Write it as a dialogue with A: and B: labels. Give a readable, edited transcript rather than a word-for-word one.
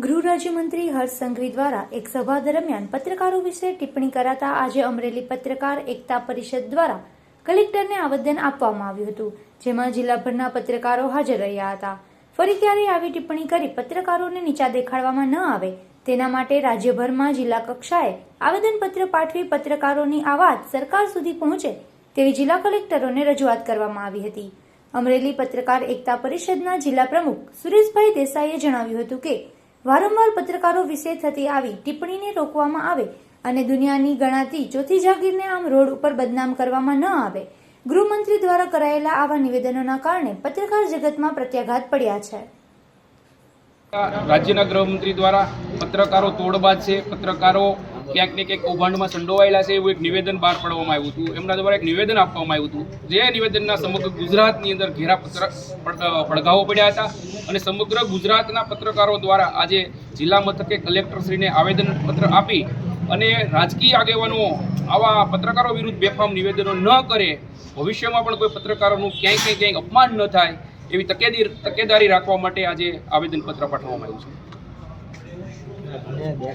A: ગૃહ રાજ્યમંત્રી હર્ષ સંઘવી દ્વારા એક સભા દરમિયાન પત્રકારો વિશે ટિપ્પણી કરાતા આજે અમરેલી પત્રકાર એકતા પરિષદ દ્વારા કલેક્ટરને આવેદન આપવામાં આવ્યું હતું, જેમાં જિલ્લાભરના પત્રકારો હાજર રહ્યા હતા. ફરી ક્યારેય આવી ટિપ્પણી કરી પત્રકારોને નીચા દેખાડવામાં ન આવે તેના માટે રાજ્યભરમાં જિલ્લા કક્ષાએ આવેદનપત્ર પાઠવી પત્રકારોની આ વાત સરકાર સુધી પહોંચે તેવી જિલ્લા કલેક્ટરોને રજૂઆત કરવામાં આવી હતી. અમરેલી પત્રકાર એકતા પરિષદના જિલ્લા પ્રમુખ સુરેશભાઈ દેસાઈએ જણાવ્યું હતું કે વારંવાર પત્રકારો વિશે થતી આવી ટિપ્પણીને રોકવામાં આવે અને દુનિયાની ગણાતી ચોથી જાગીરને આમ રોડ ઉપર બદનામ કરવામાં ન આવે. ગૃહમંત્રી દ્વારા કરાયેલા આવા નિવેદનોના કારણે પત્રકાર જગતમાં પ્રત્યાઘાત પડ્યા છે.
B: રાજ્યના ગૃહમંત્રી દ્વારા પત્રકારો તોડબાજ છે, પત્રકારો ક્યાંક ને ક્યાંક કૌભાંડમાં સંડોવાયેલા છે એવું એક નિવેદન બહાર પાડવામાં આવ્યું હતું. એમના દ્વારા એક નિવેદન આપવામાં આવ્યું હતું, જે નિવેદનના સમગ્ર ગુજરાતની અંદર ઘેરા પડઘાઓ પડ્યા હતા અને સમગ્ર ગુજરાતના પત્રકારો દ્વારા આજે જિલ્લા મથકે કલેક્ટરશ્રીને આવેદનપત્ર આપી અને રાજકીય આગેવાનો આવા પત્રકારો વિરુદ્ધ બેફામ નિવેદનો ન કરે, ભવિષ્યમાં પણ કોઈ પત્રકારોનું ક્યાંય અપમાન ન થાય એવી તકેદારી રાખવા માટે આજે આવેદનપત્ર પાઠવવામાં આવ્યું છે.